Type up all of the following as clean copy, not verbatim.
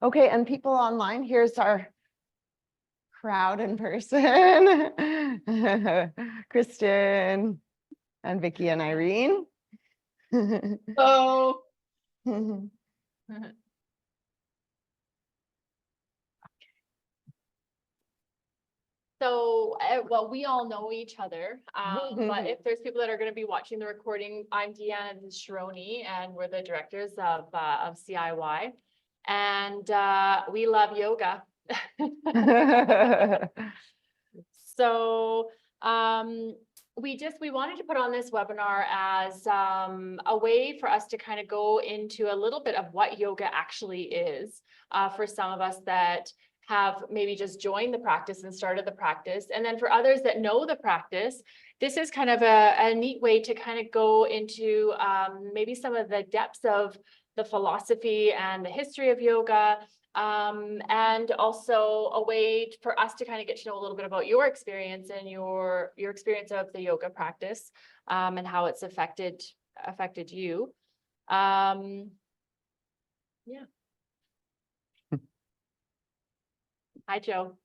Okay, and people online, here's our crowd in person. Kristen and Vicky and Irene. Oh. So, well, we all know each other, but if there's people that are going to be watching the recording, I'm Deanna and Sharoni, and we're the directors of CIY, and we love yoga. So, we wanted to put on this webinar as a way for us to kind of go into a little bit of what yoga actually is, for some of us that have maybe just joined the practice and started the practice. And then for others that know the practice, this is kind of a neat way to kind of go into maybe some of the depths of the philosophy and the history of yoga, and also a way for us to kind of get to know a little bit about your experience and your experience of the yoga practice, and how it's affected you. Yeah. Hi, Joe.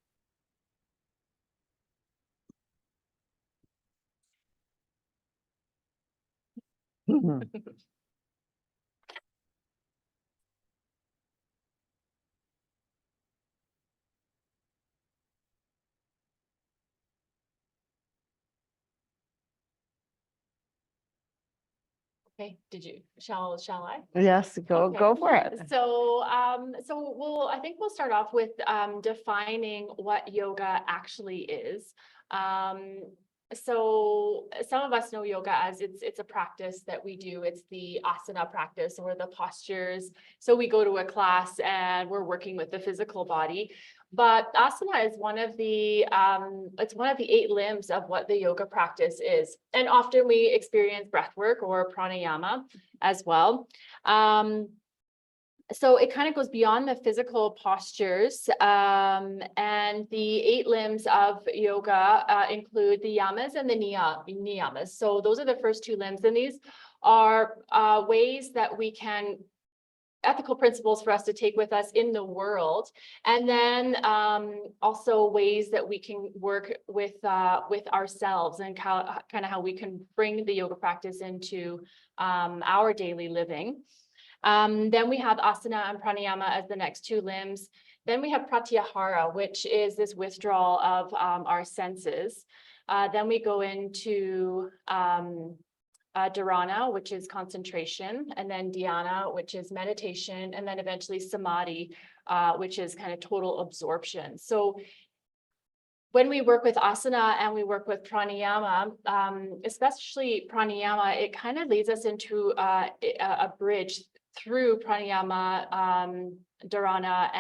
Okay, shall I? Yes, go for it. So, I think we'll start off with defining what yoga actually is. So some of us know yoga as it's a practice that we do. It's the asana practice or the postures. So we go to a class and we're working with the physical body. But asana is one of the 8 limbs of what the yoga practice is. And often we experience breath work or pranayama as well. So it kind of goes beyond the physical postures, and the 8 limbs of yoga include the yamas and the niyamas. So those are the first 2 limbs, and these are ways that we can, ethical principles for us to take with us in the world, and then also ways that we can work with ourselves and kind of how we can bring the yoga practice into our daily living. Then we have asana and pranayama as the next 2 limbs. Then we have pratyahara, which is this withdrawal of our senses. Then we go into dharana, which is concentration, and then dhyana, which is meditation, and then eventually samadhi, which is kind of total absorption. So when we work with asana and we work with pranayama, especially pranayama, it kind of leads us into a bridge through pranayama, dharana,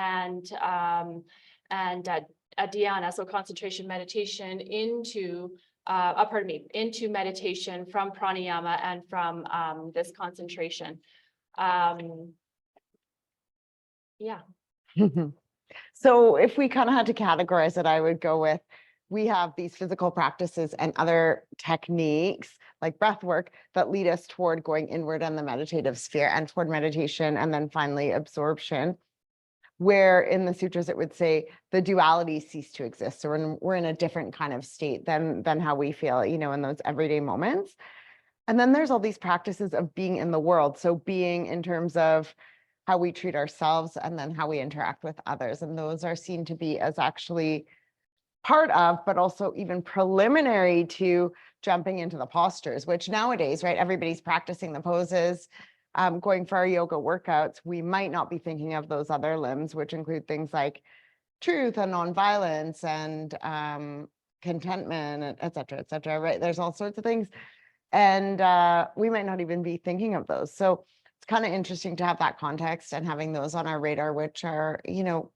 and dhyana, so concentration, meditation, into into meditation from pranayama and from this concentration. Yeah. So if we kind of had to categorize it, I would go with, we have these physical practices and other techniques like breath work that lead us toward going inward in the meditative sphere and toward meditation, and then finally absorption, where in the sutras it would say the duality cease to exist. So we're in a different kind of state than how we feel, you know, in those everyday moments. And then there's all these practices of being in the world. So being in terms of how we treat ourselves and then how we interact with others. And those are seen to be as actually part of, but also even preliminary to jumping into the postures, which nowadays, right, everybody's practicing the poses, going for our yoga workouts. We might not be thinking of those other limbs, which include things like truth and nonviolence and contentment, et cetera, right? There's all sorts of things. And we might not even be thinking of those. So it's kind of interesting to have that context and having those on our radar, which are, you know,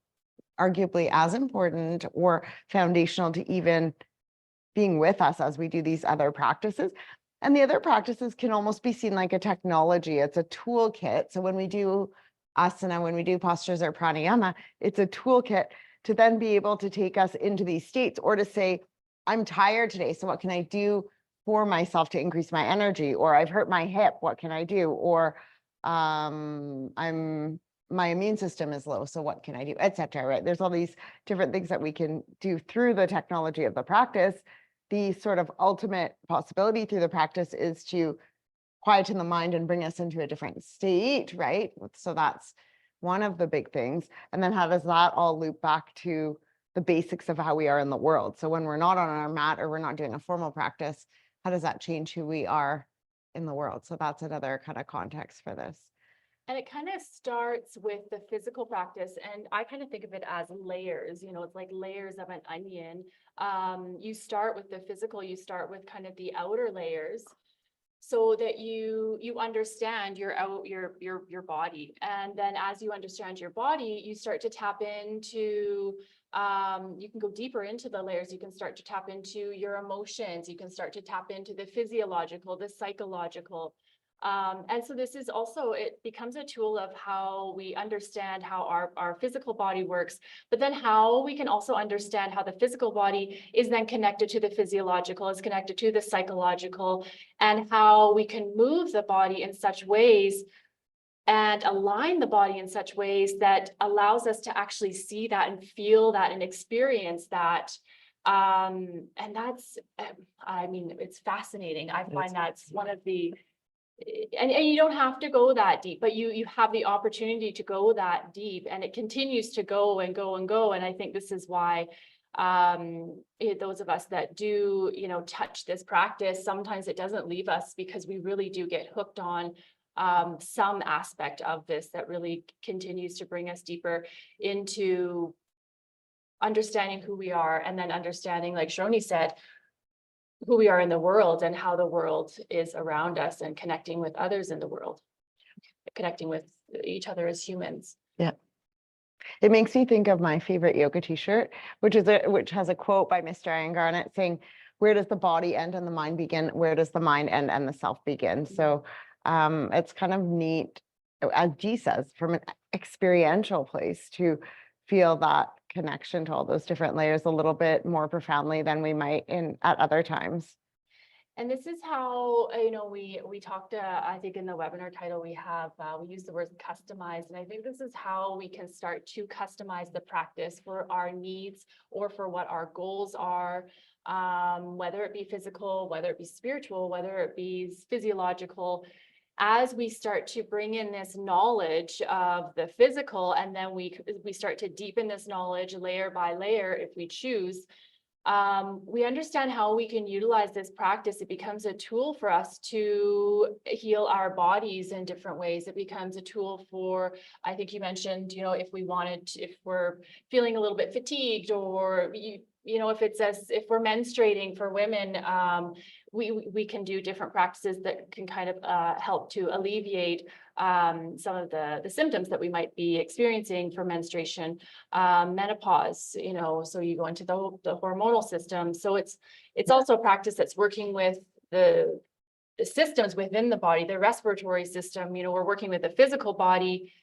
arguably as important or foundational to even being with us as we do these other practices. And the other practices can almost be seen like a technology. It's a toolkit. So when we do asana, when we do postures or pranayama, it's a toolkit to then be able to take us into these states, or to say, I'm tired today, so what can I do for myself to increase my energy? Or I've hurt my hip, what can I do? Or I'm my immune system is low, so what can I do, et cetera, right? There's all these different things that we can do through the technology of the practice. The sort of ultimate possibility through the practice is to quieten the mind and bring us into a different state, right? So that's one of the big things. And then how does that all loop back to the basics of how we are in the world? So when we're not on our mat or we're not doing a formal practice, how does that change who we are in the world? So that's another kind of context for this. And it kind of starts with the physical practice. And I kind of think of it as layers, it's like layers of an onion. You start with the physical, you start with kind of the outer layers so that you understand your body. And then as you understand your body, you start to tap into, you can go deeper into the layers. You can start to tap into your emotions. You can start to tap into the physiological, the psychological. And so this is also, it becomes a tool of how we understand how our physical body works, but then how we can also understand how the physical body is then connected to the physiological, is connected to the psychological, and how we can move the body in such ways and align the body in such ways that allows us to actually see that and feel that and experience that. And that's, I mean, it's fascinating. I find that's one of the, and you don't have to go that deep, but you have the opportunity to go that deep, and it continues to go and go and go. And I think this is why those of us that do, touch this practice, sometimes it doesn't leave us, because we really do get hooked on some aspect of this that really continues to bring us deeper into understanding who we are, and then understanding, like Sharoni said, who we are in the world and how the world is around us, and connecting with others in the world, connecting with each other as humans. Yeah. It makes me think of my favorite yoga t-shirt, which has a quote by Mr. Iyengar on it saying, where does the body end and the mind begin? Where does the mind end and the self begin? So it's kind of neat, as G says, from an experiential place to feel that connection to all those different layers a little bit more profoundly than we might at other times. And this is how, we talked, I think in the webinar title we use the word customize. And I think this is how we can start to customize the practice for our needs or for what our goals are, whether it be physical, whether it be spiritual, whether it be physiological. As we start to bring in this knowledge of the physical, and then we start to deepen this knowledge layer by layer, if we choose, we understand how we can utilize this practice. It becomes a tool for us to heal our bodies in different ways. It becomes a tool for, I think you mentioned, if we're feeling a little bit fatigued, or if we're menstruating for women, we can do different practices that can kind of help to alleviate some of the symptoms that we might be experiencing for menstruation, menopause, so you go into the hormonal system. So it's also a practice that's working with the systems within the body, the respiratory system. We're working with the physical body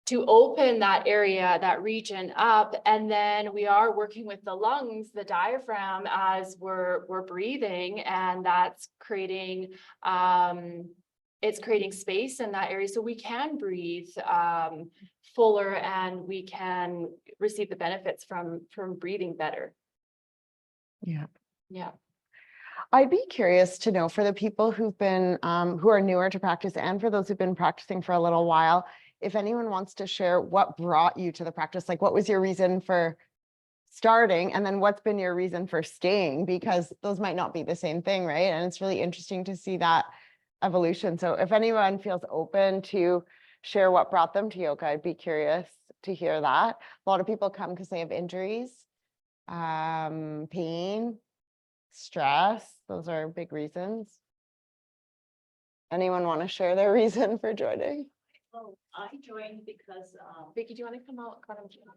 to open that area, that region up. And then we are working with the lungs, the diaphragm, as we're breathing, and that's creating, it's creating space in that area so we can breathe fuller, and we can receive the benefits from breathing better. Yeah. Yeah. I'd be curious to know, for the people who've been, who are newer to practice, and for those who've been practicing for a little while, if anyone wants to share what brought you to the practice, like what was your reason for starting, and then what's been your reason for staying, because those might not be the same thing, right? And it's really interesting to see that evolution. So if anyone feels open to share what brought them to yoga, I'd be curious to hear that. A lot of people come because they have injuries, pain, stress. Those are big reasons. Anyone want to share their reason for joining? Oh, I joined because Vicky, do you want to come out,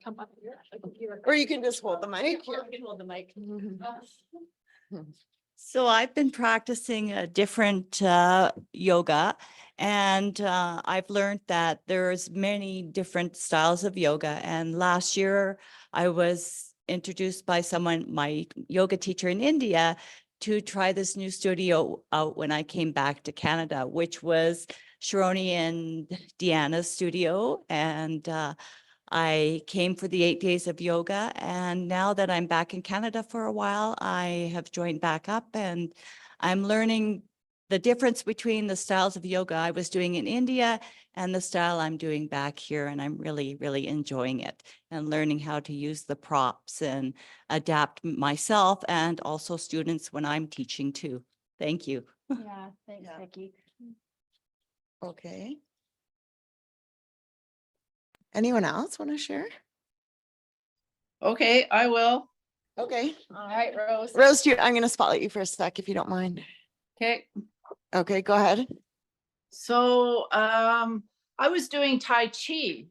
come up here? Or you can just hold the mic. I can hold the mic. Mhm. So I've been practicing a different yoga, and I've learned that there's many different styles of yoga. And last year I was introduced by someone, my yoga teacher in India, to try this new studio out when I came back to Canada, which was Sharoni and Deanna's studio, and I came for the 8 days of yoga. And now that I'm back in Canada for a while, I have joined back up, and I'm learning the difference between the styles of yoga I was doing in India and the style I'm doing back here. And I'm really, really enjoying it and learning how to use the props and adapt myself and also students when I'm teaching too. Thank you. Yeah, thanks, Yeah. Vicki. Okay. Anyone else want to share? Okay, I will. Okay. All right, Rose. Rose, I'm going to spotlight you for a sec if you don't mind. Okay, Okay, go ahead. so I was doing Tai Chi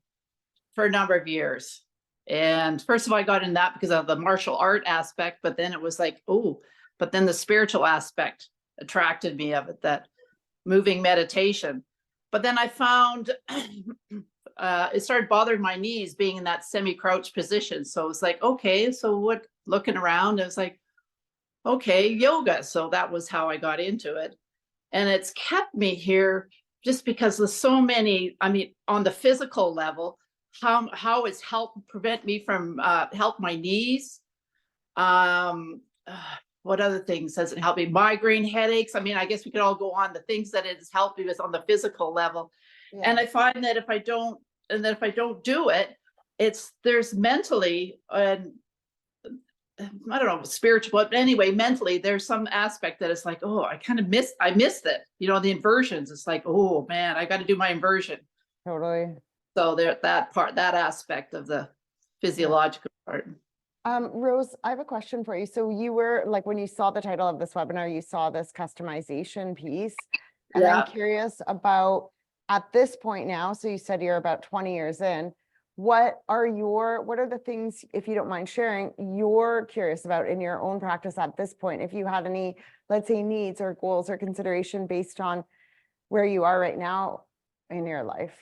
for a number of years. And first of all, I got in that because of the martial art aspect, but then it was like, oh, but then the spiritual aspect attracted me of it, that moving meditation. But then I found it started bothering my knees being in that semi-crouch position. So it's like, okay, so what, looking around, it's like, okay, yoga. So that was how I got into it. And it's kept me here just because there's so many, I mean, on the physical level, how it's helped prevent me from help my knees. What other things has it helped me? Migraine headaches. I mean, I guess we could all go on the things that it has helped me with on the physical level. And I find that if I don't do it, there's mentally and I don't know, spiritual, but anyway, mentally, there's some aspect that it's like, oh, I missed it. You know, the inversions. It's like, oh man, I got to do my inversion. Totally. So there, that aspect of the physiological part. Rose, I have a question for you. So you were like, when you saw the title of this webinar, you saw this customization piece. And Yeah. I'm curious about at this point now, so you said you're about 20 years in, what are the things, if you don't mind sharing, you're curious about in your own practice at this point? If you had any, let's say, needs or goals or consideration based on where you are right now in your life.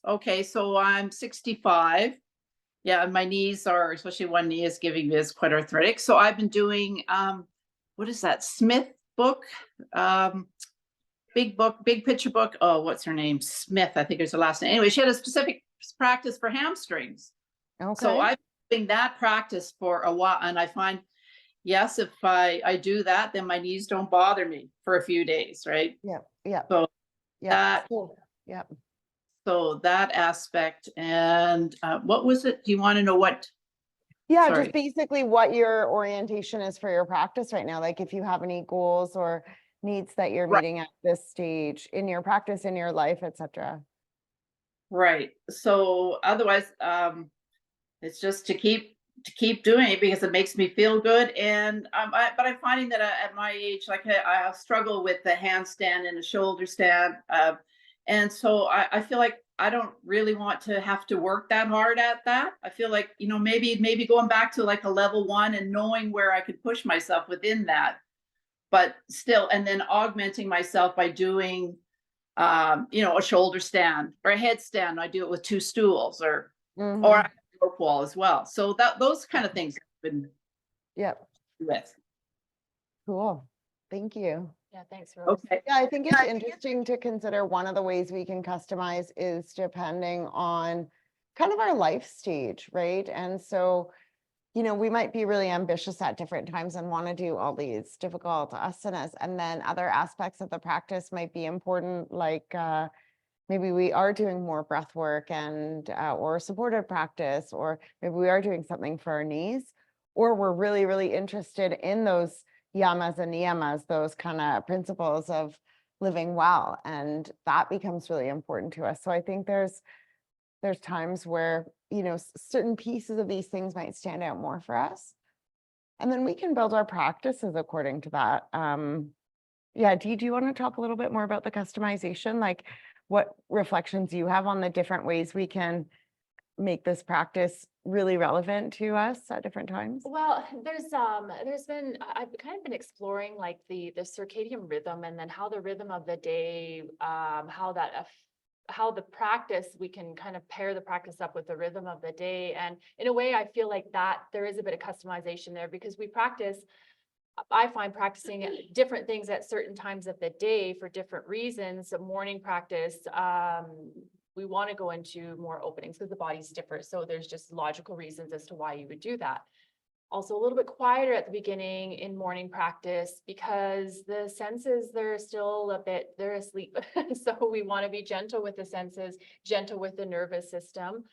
Okay, so I'm 65. Yeah, and my knees are, especially one knee is giving me is quite arthritic. So I've been doing what is that Smith book? Big book, big picture book. Oh, what's her name? Smith, I think is her last name. Anyway, she had a specific practice for hamstrings. Okay. So I've been doing that practice for a while, and I find, yes, if I do that, then my knees don't bother me for a few days, right? Yeah. Yeah. So Yeah. that, Cool. Yeah. so that aspect. And what was it? Do you want to know what? Yeah, Sorry. just basically what your orientation is for your practice right now. Like if you have any goals or needs that you're Right. meeting at this stage in your practice, in your life, etc. Right. So otherwise, it's just to keep doing it because it makes me feel good. And but I'm finding that at my age, like I struggle with the handstand and the shoulder stand, and so I feel like I don't really want to have to work that hard at that. I feel like, you know, maybe going back to like a level 1 and knowing where I could push myself within that, but still, and then augmenting myself by doing you know, a shoulder stand or a headstand. I do it with 2 stools or Mhm. rope wall as well. So those kind of things I've been Yep. with. Cool. Thank you. Yeah, thanks, Rose. Okay. Yeah, I think it's interesting to consider one of the ways we can customize is depending on kind of our life stage, right? And so, you know, we might be really ambitious at different times and want to do all these difficult asanas, and then other aspects of the practice might be important, like maybe we are doing more breath work and or supported practice, or maybe we are doing something for our knees, or we're really, really interested in those yamas and niyamas, those kind of principles of living well, and that becomes really important to us. So I think there's times where, you know, certain pieces of these things might stand out more for us, and then we can build our practices according to that. Yeah, do you want to talk a little bit more about the customization, like what reflections you have on the different ways we can make this practice really relevant to us at different times? Well, there's been, I've kind of been exploring like the circadian rhythm, and then how the rhythm of the day, how the practice, we can kind of pair the practice up with the rhythm of the day. And in a way, I feel like that there is a bit of customization there, because we practice I find practicing different things at certain times of the day for different reasons. A morning practice, we want to go into more openings because the body's different. So there's just logical reasons as to why you would do that. Also a little bit quieter at the beginning in morning practice because the senses, they're asleep. So we want to be gentle with the senses, gentle with the nervous system.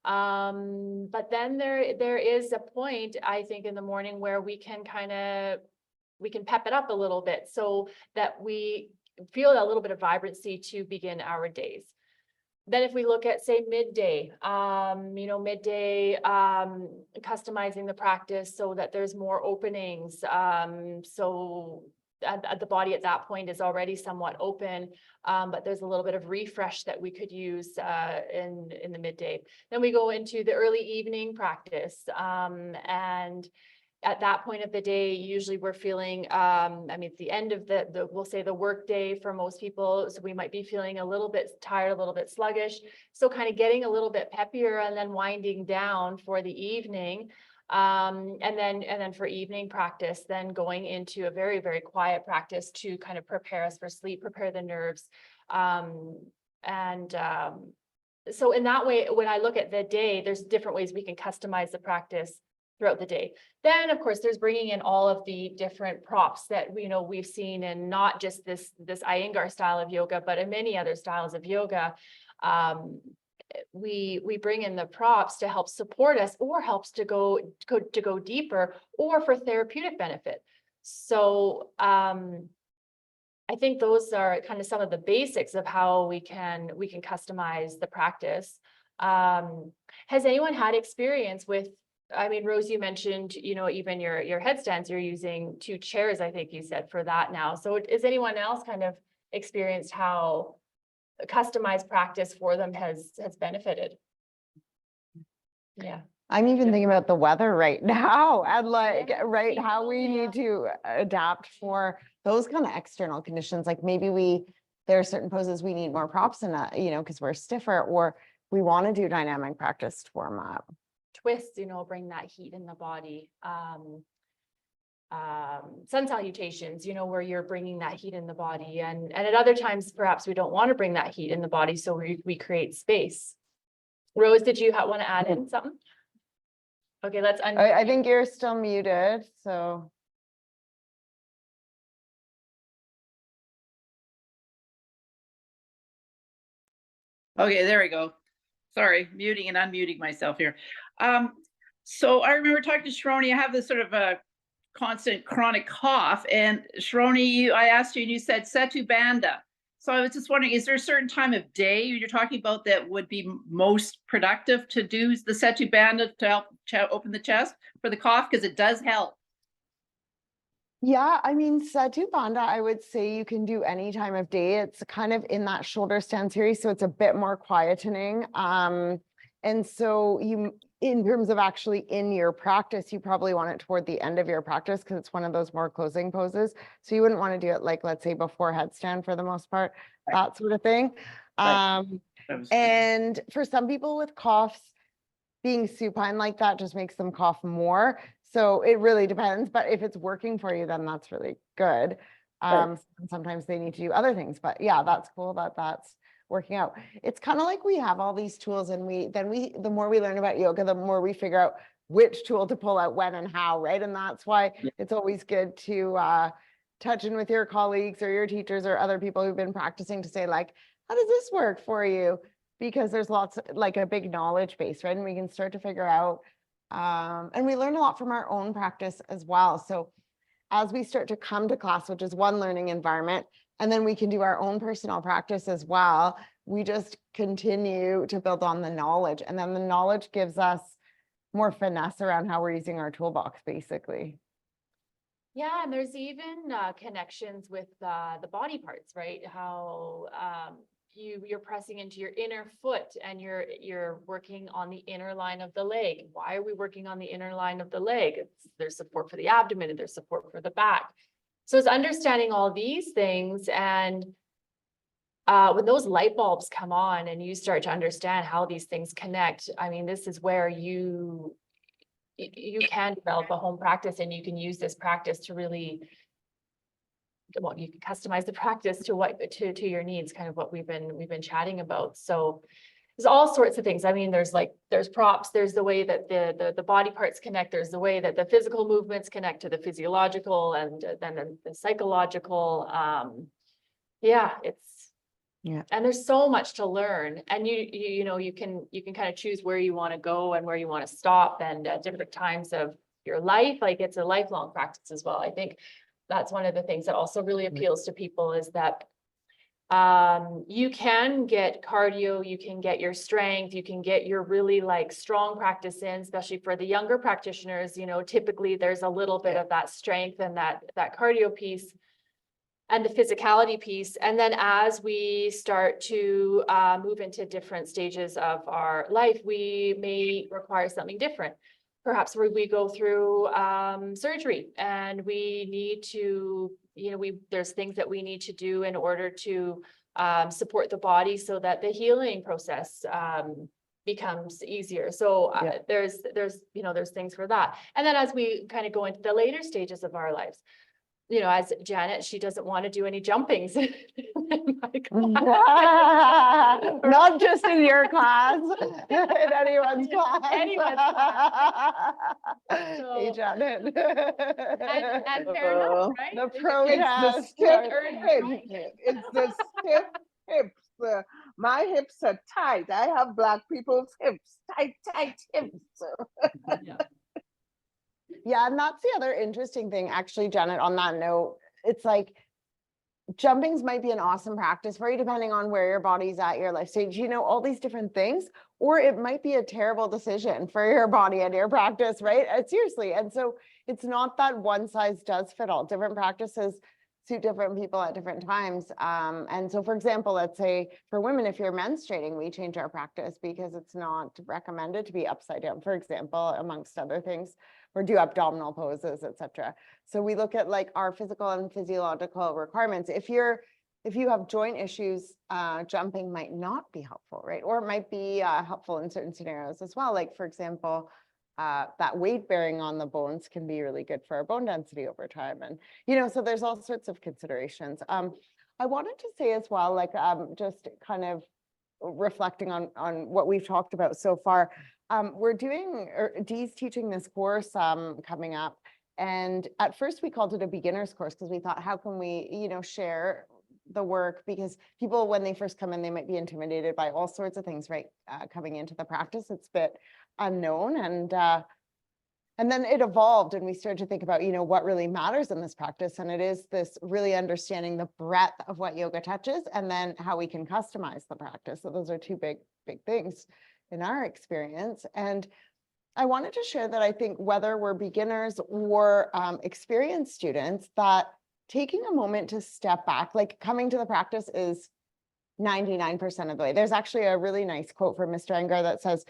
But then there is a point, I think, in the morning where we can pep it up a little bit so that we feel a little bit of vibrancy to begin our days. Then if we look at, say, midday, customizing the practice so that there's more openings. So the body at that point is already somewhat open, but there's a little bit of refresh that we could use in the midday. Then we go into the early evening practice, and at that point of the day, usually we're feeling, it's the end of we'll say the work day for most people. So we might be feeling a little bit tired, a little bit sluggish. So kind of getting a little bit peppier and then winding down for the evening. And then for evening practice, then going into a very, very quiet practice to kind of prepare us for sleep, prepare the nerves. So in that way, when I look at the day, there's different ways we can customize the practice throughout the day. Then, of course, there's bringing in all of the different props that we've seen, and not just this Iyengar style of yoga, but in many other styles of yoga. We bring in the props to help support us, or helps to go deeper, or for therapeutic benefit. So I think those are kind of some of the basics of how we can customize the practice. Has anyone had experience with, Rose, you mentioned, even your headstands, you're using 2 chairs, I think you said, for that now. So is anyone else kind of experienced how customized practice for them has benefited? Yeah. I'm even thinking about the weather right now and Yeah. how we need to adapt for those kind of external conditions. Like maybe there are certain poses we need more props in because we're stiffer, or we want to do dynamic practice to warm up. Twists, bring that heat in the body. Sun salutations, where you're bringing that heat in the body, and at other times perhaps we don't want to bring that heat in the body, so we create space. Rose, did you want to add in something? Okay, let's I think you're still muted, so. Okay, there we go. Sorry, muting and unmuting myself here. So I remember talking to Sharoni. I have this sort of a constant chronic cough, and Sharoni, I asked you and you said Setu Bandha. So I was just wondering, is there a certain time of day you're talking about that would be most productive to do the Setu Bandha to help open the chest for the cough? Because it does help. Yeah, Setu Bandha, I would say you can do any time of day. It's kind of in that shoulder stand series, so it's a bit more quietening. And so in terms of actually in your practice, you probably want it toward the end of your practice, because it's one of those more closing poses. So you wouldn't want to do it let's say before headstand for the most part, that sort of thing. Right. And for some people with coughs, being supine like that just makes them cough more. So it really depends, but if it's working for you, then that's really good. Right. Sometimes they need to do other things, but yeah, that's cool that's working out. It's kind of like we have all these tools, and the more we learn about yoga, the more we figure out which tool to pull out when and how, right? And that's why it's always good to touch in with your colleagues or your teachers or other people who've been practicing to say, how does this work for you? Because there's lots, a big knowledge base, right? And we can start to figure out, and we learn a lot from our own practice as well. So as we start to come to class, which is one learning environment, and then we can do our own personal practice as well, we just continue to build on the knowledge. And then the knowledge gives us more finesse around how we're using our toolbox, basically. Yeah, and there's even connections with the body parts, right? How you're pressing into your inner foot, and you're working on the inner line of the leg. Why are we working on the inner line of the leg? There's support for the abdomen, and there's support for the back. So it's understanding all these things, and when those light bulbs come on and you start to understand how these things connect, this is where you you can develop a home practice, and you can use this practice to really, well, you can customize the practice to to your needs, kind of what we've been chatting about. So there's all sorts of things. I mean, there's props, there's the way that the body parts connect, there's the way that the physical movements connect to the physiological, and then the psychological. Yeah, and there's so much to learn, and you can kind of choose where you want to go and where you want to stop, and at different times of your life. Like, it's a lifelong practice as well. I think that's one of the things that also really appeals to people, is that you can get cardio, you can get your strength, you can get your really like strong practice in, especially for the younger practitioners. Typically there's a little bit of that strength and that cardio piece and the physicality piece. And then as we start to move into different stages of our life, we may require something different. Perhaps we go through surgery, and we need to, there's things that we need to do in order to support the body so that the healing process becomes easier. So there's things for that. And then as we kind of go into the later stages of our lives, as Janet, she doesn't want to do any jumpings. Not just in your class, in anyone's class. Hey, Janet. And fair enough, right? The It's the protest. stiff hips. It's the stiff hips. My hips are tight. I have Black people's hips, tight hips. Yeah, and that's the other interesting thing, actually, Janet, on that note. It's like jumpings might be an awesome practice for you, depending on where your body's at, your life stage, all these different things, or it might be a terrible decision for your body and your practice, right? Seriously. And so it's not that one size does fit all. Different practices suit different people at different times. And so, for example, let's say for women, if you're menstruating, we change our practice because it's not recommended to be upside down, for example, amongst other things, or do abdominal poses, etc. So we look at like our physical and physiological requirements. If you have joint issues, jumping might not be helpful, right? Or it might be helpful in certain scenarios as well. Like, for example, that weight bearing on the bones can be really good for our bone density over time. And, so there's all sorts of considerations. I wanted to say as well, like, just kind of reflecting on what we've talked about so far. We're doing, Dee's teaching this course coming up. And at first we called it a beginner's course because we thought, how can we, share the work? Because people, when they first come in, they might be intimidated by all sorts of things, right? Coming into the practice, it's a bit unknown. And then it evolved, and we started to think about, what really matters in this practice. And it is this really understanding the breadth of what yoga touches, and then how we can customize the practice. So those are two big things in our experience. And I wanted to share that I think whether we're beginners or experienced students, that taking a moment to step back, like coming to the practice is 99% of the way. There's actually a really nice quote from Mr. Engar that says,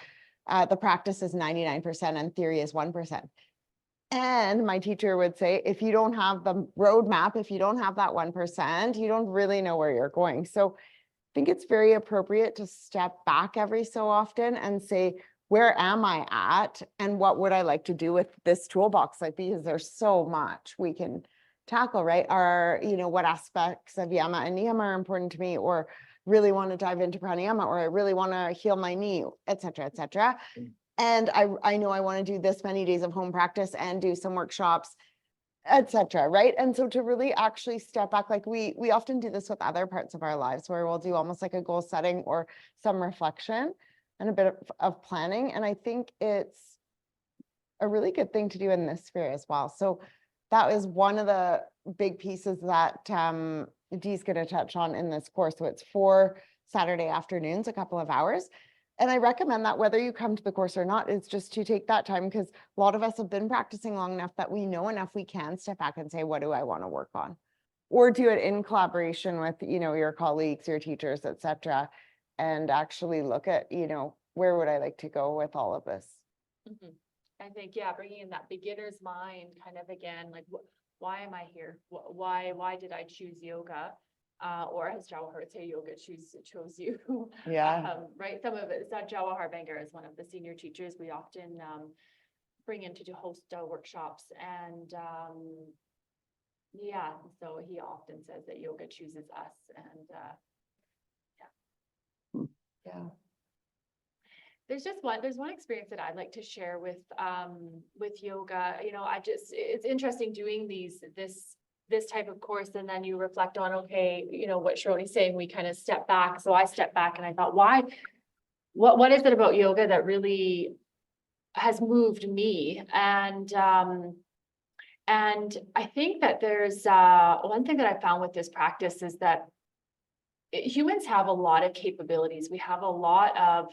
the practice is 99% and theory is 1%. And my teacher would say, if you don't have the roadmap, if you don't have that 1%, you don't really know where you're going. So I think it's very appropriate to step back every so often and say, where am I at? And what would I like to do with this toolbox? Like, because there's so much we can tackle, right? What aspects of yama and niyama are important to me, or really want to dive into pranayama, or I really want to heal my knee, et cetera, et cetera. And I know I want to do this many days of home practice and do some workshops, et cetera, right? And so to really actually step back, like we often do this with other parts of our lives, where we'll do almost like a goal setting or some reflection and a bit of planning. And I think it's a really good thing to do in this sphere as well. So that is one of the big pieces that Dee's going to touch on in this course. So it's 4 Saturday afternoons, a couple of hours. And I recommend that whether you come to the course or not, it's just to take that time, because a lot of us have been practicing long enough that we know enough, we can step back and say, what do I want to work on? Or do it in collaboration with, your colleagues, your teachers, et cetera, and actually look at, where would I like to go with all of this? Mm-hmm. I think, bringing in that beginner's mind, kind of again, like, why am I here? Why did I choose yoga? Or as Jawahar say, yoga chose you. Yeah. Right. Some of it, Jawahar Bangar is one of the senior teachers. We often bring in to do host workshops. And yeah, so he often says that yoga chooses us. And Yeah. there's one experience that I'd like to share with yoga. You know, it's interesting doing this type of course, and then you reflect on, okay, you know, what Sharoni's saying, we kind of step back. So I stepped back and I thought, what is it about yoga that really has moved me? And I think that there's one thing that I found with this practice is that humans have a lot of capabilities. We have a lot of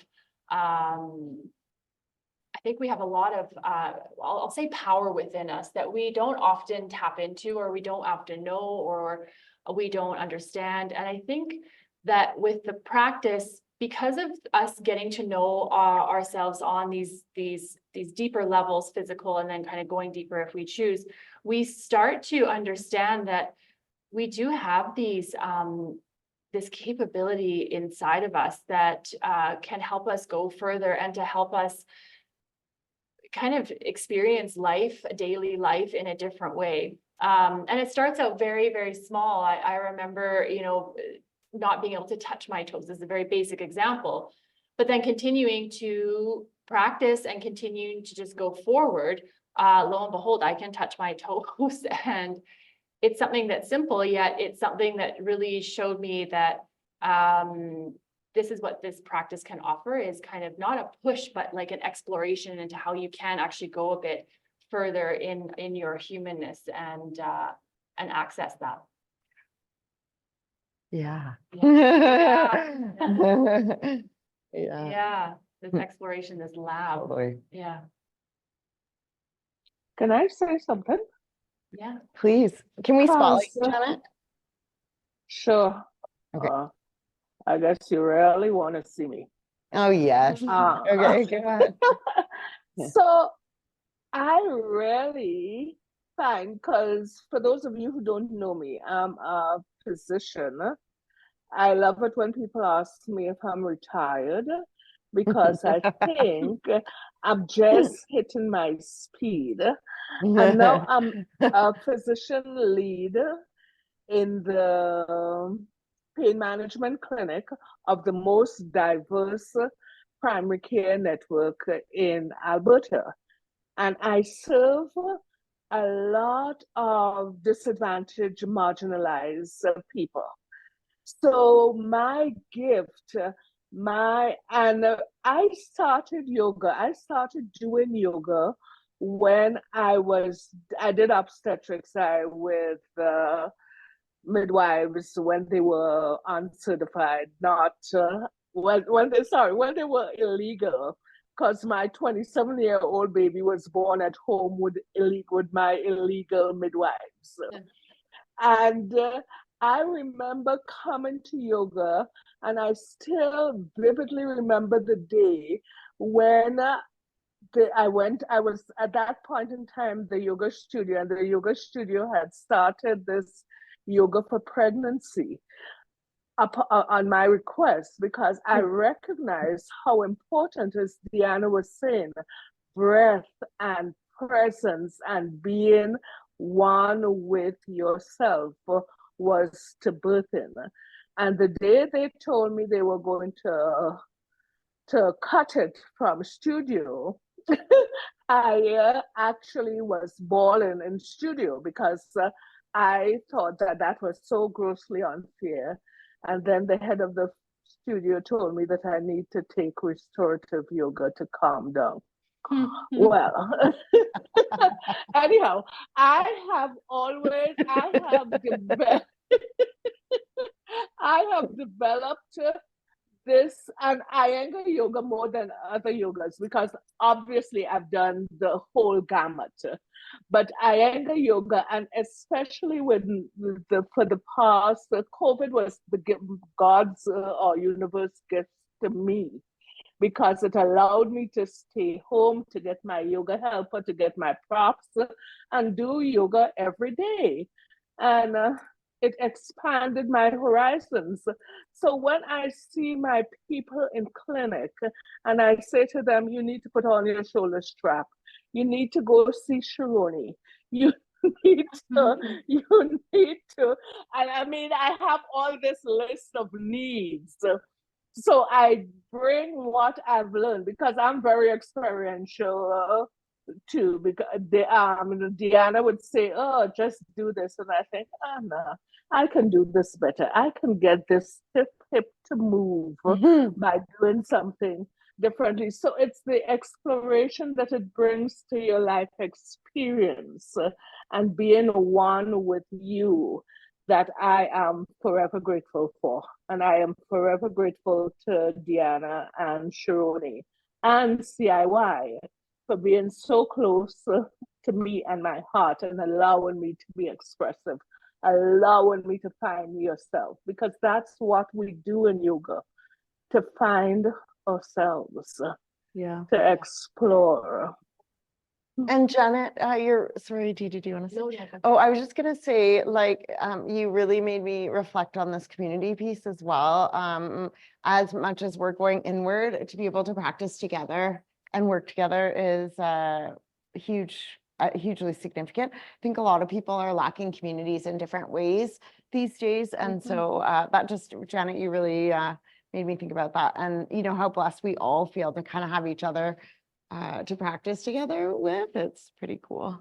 I think we have a lot of, I'll say power within us that we don't often tap into, or we don't often know, or we don't understand. And I think that with the practice, because of us getting to know ourselves on these deeper levels, physical, and then kind of going deeper if we choose, we start to understand that we do have these this capability inside of us that can help us go further and to help us kind of experience life, daily life in a different way. And it starts out very, very small. I remember, you know, not being able to touch my toes is a very basic example, but then continuing to practice and continuing to just go forward, lo and behold, I can touch my toes. And it's something that's simple, yet it's something that really showed me that this is what this practice can offer, is kind of not a push, but like an exploration into how you can actually go a bit further in your humanness and access that. Yeah. Yeah. Yeah. Yeah, this exploration, this lab. Totally. Yeah, Can I say something? yeah. Please, can we spotlight you, Cause, Janet? Sure. Okay. I guess you really want to see me. Oh, yes. Okay, go ahead. Yeah. So I really find, because for those of you who don't know me, I'm a physician. I love it when people ask me if I'm retired, because I think I'm just hitting my speed. And now I'm a physician lead in the pain management clinic of the most diverse primary care network in Alberta. And I serve a lot of disadvantaged, marginalized people. So my gift, I started yoga. I started doing yoga when I did obstetrics with midwives when they were uncertified, not when they were illegal, because my 27-year-old baby was born at home with my illegal midwives. Yeah. And I remember coming to yoga, and I still vividly remember the day when I was at that point in time, the yoga studio, and the yoga studio had started this yoga for pregnancy on my request, because I recognized how important, as Deanna was saying, breath and presence and being one with yourself was to birth in. And the day they told me they were going to cut it from studio, I actually was bawling in studio, because I thought that was so grossly unfair. And then the head of the studio told me that I need to take restorative yoga to calm down. Well, anyhow, I have developed this and Iyengar yoga more than other yogas, because obviously I've done the whole gamut. But Iyengar yoga, and especially for the past, COVID was God's or universe gift to me, because it allowed me to stay home, to get my yoga helper, to get my props, and do yoga every day. And it expanded my horizons. So when I see my people in clinic and I say to them, you need to put on your shoulder strap, you need to go see Sharoni. You need to, you need to, and I mean, I have all this list of needs. So I bring what I've learned because I'm very experiential too. Because Deanna would say, "Oh, just do this," and I think, "Oh no, I can do this better. I can get this hip to move by doing something differently." So it's the exploration that it brings to your life experience and being one with you that I am forever grateful for. And I am forever grateful to Deanna and Sharoni and CIY for being so close to me and my heart and allowing me to be expressive, allowing me to find yourself, because that's what we do in yoga, to find ourselves, Yeah. to explore. And Janet, sorry, Gigi, do you want to say? No, yeah, Oh, I was just gonna say, like, you really made me reflect on this community piece as well. As much as we're going inward, to be able to practice together and work together is hugely significant. I think a lot of people are lacking communities in different ways these days, and so that just, Janet, you really made me think about that, and you know how blessed we all feel to kind of have each other to practice together with. It's pretty cool.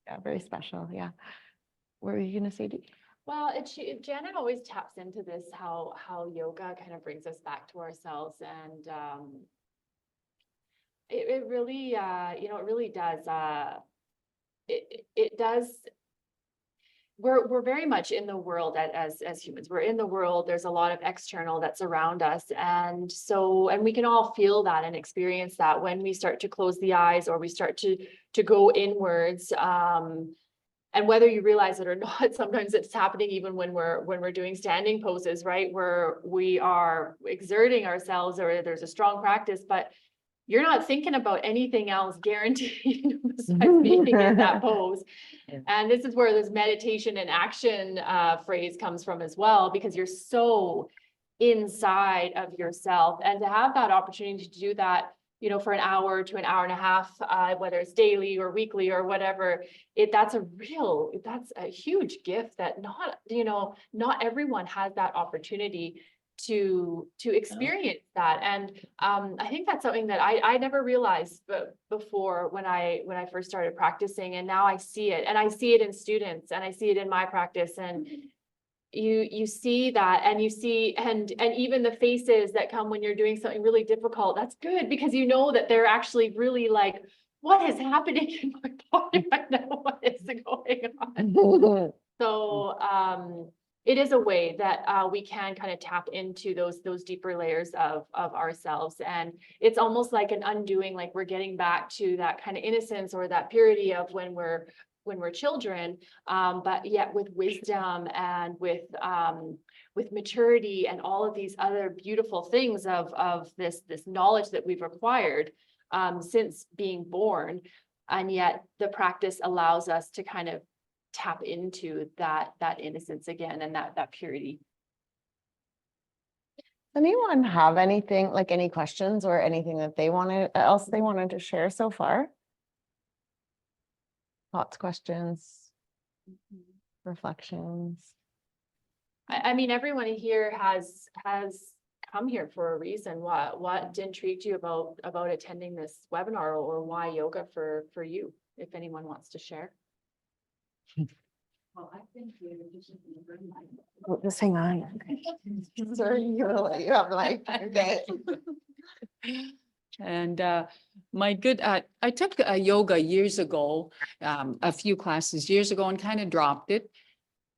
Yeah, very special. Yeah. What were you gonna say, Dee? Well, Janet always taps into this, how yoga kind of brings us back to ourselves, and it really, it really does. It does. We're very much in the world as humans. We're in the world. There's a lot of external that's around us, and we can all feel that and experience that when we start to close the eyes or we start to go inwards. And whether you realize it or not, sometimes it's happening even when we're doing standing poses, right? Where we are exerting ourselves, or there's a strong practice, but you're not thinking about anything else, guaranteed, besides being in that pose. Yeah. And this is where this meditation and action phrase comes from as well, because you're so inside of yourself. And to have that opportunity to do that, for an hour to an hour and a half, whether it's daily or weekly or whatever, that's a huge gift that not everyone has that opportunity to experience that. And I think that's something that I never realized before when I first started practicing, and now I see it, and I see it in students, and I see it in my practice, and you see that, and you see, and even the faces that come when you're doing something really difficult. That's good, because you know that they're actually really like, what is happening in my body right now? What is going on? So it is a way that we can kind of tap into those deeper layers of ourselves. And it's almost like an undoing, like we're getting back to that kind of innocence or that purity of when we're children, but yet with wisdom and with maturity and all of these other beautiful things of this knowledge that we've acquired since being born. And yet the practice allows us to kind of tap into that innocence again, and that purity. Anyone have anything, like any questions or anything that they wanted to share so far? Thoughts, questions, reflections? I mean, everyone here has come here for a reason. What intrigued you about attending this webinar, or why yoga for you, if anyone wants to share? Well, I've been here Just hang on. Sorry, you have like, okay. And I took yoga years ago, a few classes years ago, and kind of dropped it.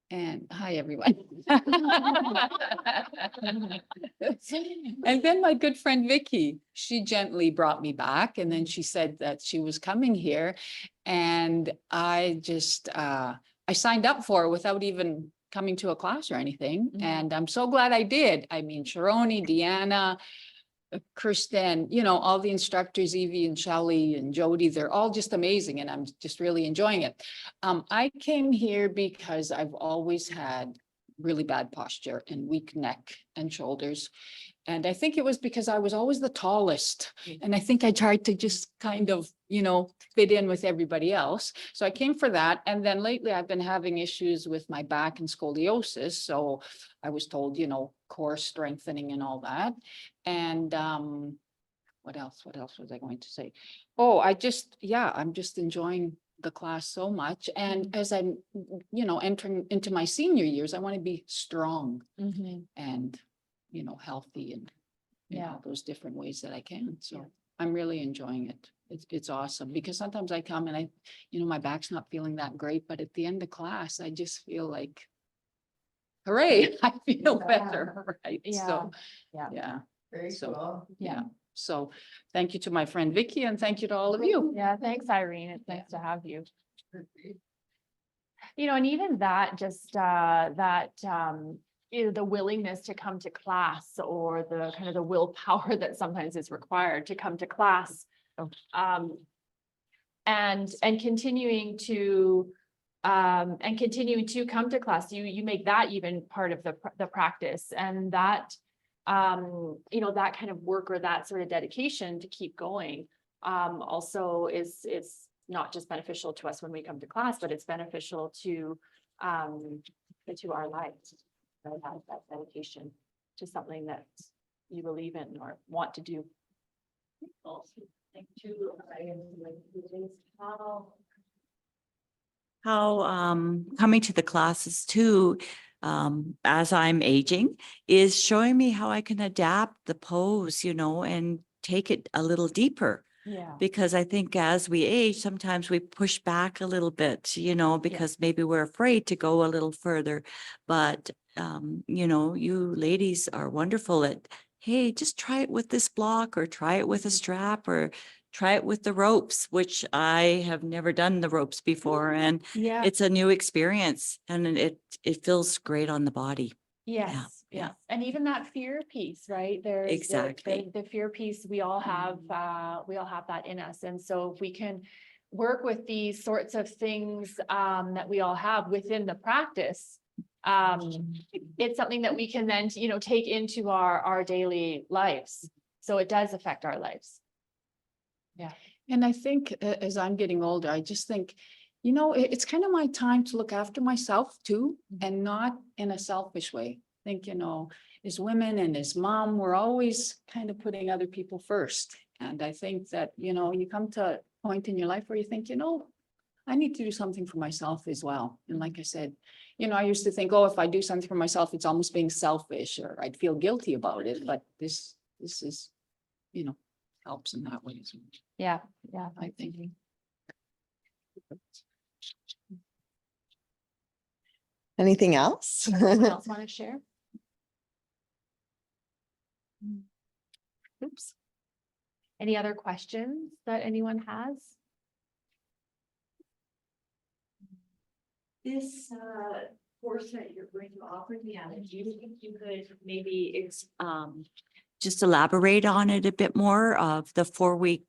And hi, everyone. And then my good friend Vicky, she gently brought me back, and then she said that she was coming here, and I just I signed up for it without even coming to a class or anything. And I'm so glad I did. I mean, Sharoni, Deanna, Kristen, all the instructors, Evie and Shelley and Jody, they're all just amazing, and I'm just really enjoying it. I came here because I've always had really bad posture and weak neck and shoulders. And I think it was because I was always the tallest. And I think I tried to just kind of, fit in with everybody else. So I came for that. And then lately I've been having issues with my back and scoliosis. So I was told, core strengthening and all that. And what else was I going to say? Oh, I'm just enjoying the class so much. And as I'm, entering into my senior years, I want to be strong and, healthy and all those different ways that I can. So I'm really enjoying it. It's awesome because sometimes I come and my back's not feeling that great, but at the end of class, I just feel like, hooray, I feel better, right? So, yeah. Very So, cool. yeah. So thank you to my friend Vicky and thank you to all of you. Yeah, thanks, Irene. It's nice to have you. And even that, just the willingness to come to class or the kind of the willpower that sometimes is required to come to class. And continuing to come to class, you make that even part of the practice, and that that kind of work or that sort of dedication to keep going also is not just beneficial to us when we come to class, but it's beneficial to our lives. That dedication to something that you believe in or want to do. How coming to the classes too, as I'm aging, is showing me how I can adapt the pose, and take it a little deeper. Yeah. Because I think as we age, sometimes we push back a little bit, because maybe we're afraid to go a little further. But, you ladies are wonderful at, hey, just try it with this block or try it with a strap or try it with the ropes, which I have never done the ropes before. And Yeah. it's a new experience and it feels great on the body. Yes. Yeah. And even that fear piece, right? There's Exactly. the fear piece. We all have that in us. And so if we can work with these sorts of things that we all have within the practice, it's something that we can then, take into our daily lives. So it does affect our lives. Yeah. And I think as I'm getting older, I just think, it's kind of my time to look after myself too, and not in a selfish way. I think, as women and as mom, we're always kind of putting other people first. And I think that, you come to a point in your life where you think, I need to do something for myself as well. And like I said, I used to think, if I do something for myself, it's almost being selfish or I'd feel guilty about it. But this is, helps in that way as well. Yeah. I think. Anything else? Anyone else want to share? Oops. Any other questions that anyone has? This course that you're going to offer, Deanna, do you think you could maybe just elaborate on it a bit more of the 4-week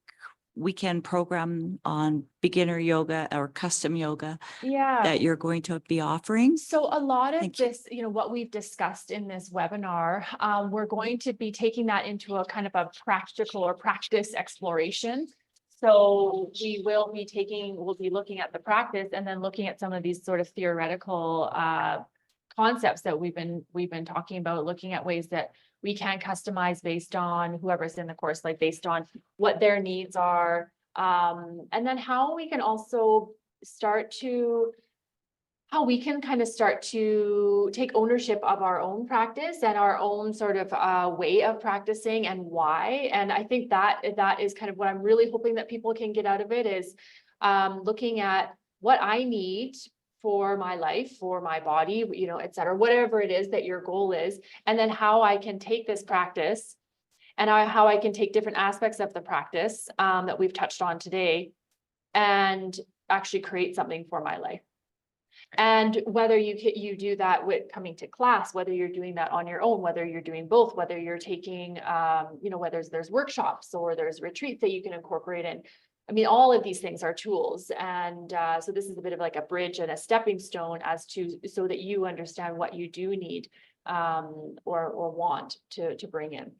weekend program on beginner yoga or custom yoga Yeah. that you're going to be offering? So a lot of Thank you. this, what we've discussed in this webinar, we're going to be taking that into a kind of a practical or practice exploration. So we'll be looking at the practice and then looking at some of these sort of theoretical concepts that we've been talking about, looking at ways that we can customize based on whoever's in the course, like based on what their needs are. And then how we can also how we can kind of start to take ownership of our own practice and our own sort of way of practicing and why. And I think that is kind of what I'm really hoping that people can get out of it is looking at what I need for my life, for my body, et cetera, whatever it is that your goal is, and then how I can take this practice and how I can take different aspects of the practice that we've touched on today and actually create something for my life. And whether you do that with coming to class, whether you're doing that on your own, whether you're doing both, whether you're taking, whether there's workshops or there's retreats that you can incorporate in. I mean, all of these things are tools. And so this is a bit of like a bridge and a stepping stone so that you understand what you do need or want to bring in.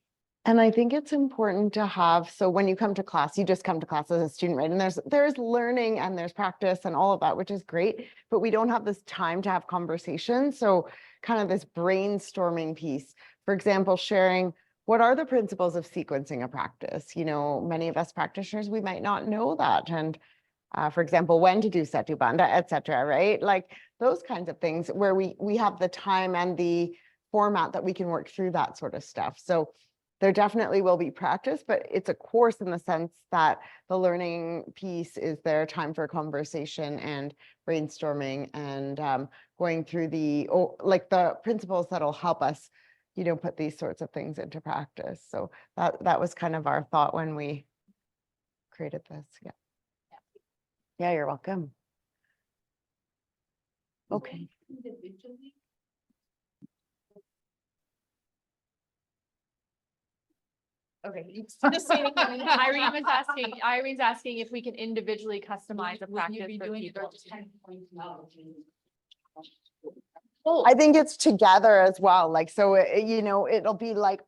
And I think it's important to have, so when you come to class, you just come to class as a student, right? And there's learning and there's practice and all of that, which is great, but we don't have this time to have conversations. So kind of this brainstorming piece, for example, sharing what are the principles of sequencing a practice? You know, many of us practitioners, we might not know that. And for example, when to do setu bandha, et cetera, right? Like those kinds of things where we have the time and the format that we can work through that sort of stuff. So there definitely will be practice, but it's a course in the sense that the learning piece is there, time for conversation and brainstorming and going through the principles that'll help us, you know, put these sorts of things into practice. So that was kind of our thought when we created this. Yeah. Yeah, you're welcome. Okay. Okay, just saying, Irene's asking if we can individually customize a practice for people. Oh, I think it's together as well. Like, so, you know, it'll be like,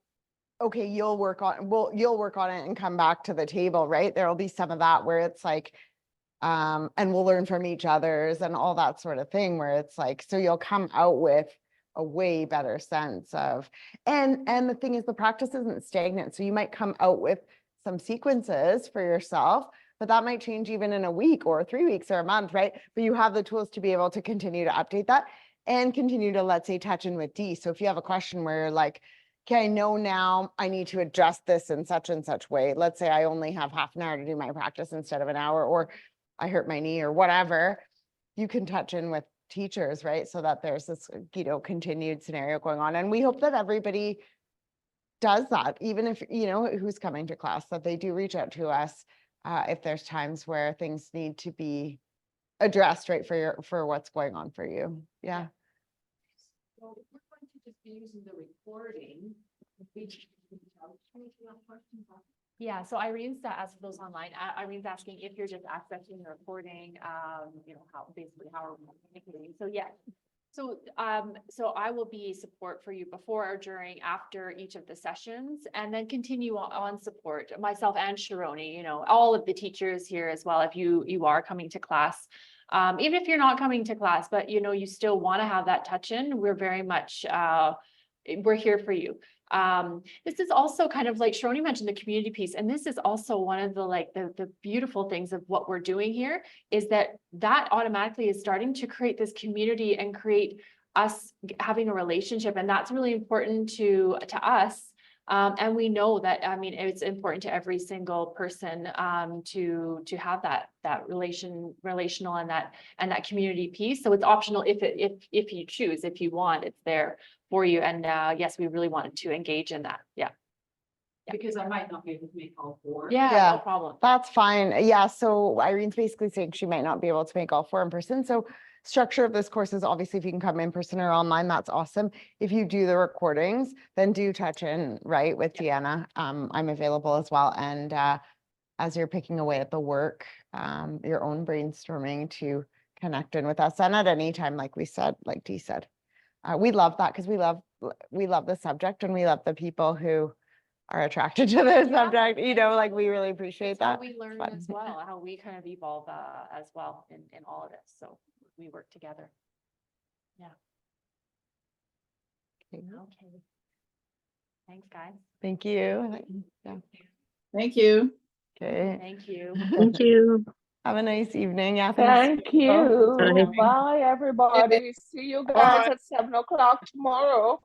okay, you'll work on it and come back to the table, right? There'll be some of that where it's like, and we'll learn from each other's and all that sort of thing where it's like, so you'll come out with a way better sense of, and the thing is the practice isn't stagnant. So you might come out with some sequences for yourself, but that might change even in a week or 3 weeks or a month, right? But you have the tools to be able to continue to update that and continue to, let's say, touch in with D. So if you have a question where you're like, okay, I know now I need to adjust this in such and such way. Let's say I only have half an hour to do my practice instead of an hour, or I hurt my knee or whatever, you can touch in with teachers, right? So that there's this, you know, continued scenario going on. And we hope that everybody does that, even if, you know, who's coming to class, that they do reach out to us if there's times where things need to be addressed, right, for what's going on for you. Yeah. So we're going to just be using the recording. yeah, so Irene's asked for those online. Irene's asking if you're just accessing the recording, you know, how are we communicating? So yeah. So I will be support for you before, during, after each of the sessions, and then continue on support, myself and Sharoni, you know, all of the teachers here as well. If you are coming to class, even if you're not coming to class, but you know, you still want to have that touch in, we're very much, we're here for you. This is also kind of like Sharoni mentioned, the community piece. And this is also one of the beautiful things of what we're doing here is that automatically is starting to create this community and create us having a relationship. And that's really important to us. And we know that, I mean, it's important to every single person to have that relational and that community piece. So it's optional if you choose, if you want, it's there for you. And yes, we really wanted to engage in that. Yeah. Because I might not be able to make all 4. Yeah, no problem. That's fine. Yeah. So Irene's basically saying she might not be able to make all 4 in person. So structure of this course is obviously if you can come in person or online, that's awesome. If you do the recordings, then do touch in, right, with Deanna. I'm available as well. And as you're picking away at the work, your own brainstorming to connect in with us. And at any time, like we said, like Dee said, we love that because we love the subject and we love the people who are attracted to the subject, you know, like we really appreciate It's how that. we learn fun. as well, how we kind of evolve as well in all of this. So we work together. Yeah. Okay. Okay. Thanks, guys. Thank you. Yeah. Thank you. Okay. Thank you. Thank you. Have a nice evening. Yeah. thanks. Thank you. Bye. Bye, everybody. See you guys at 7 o'clock tomorrow.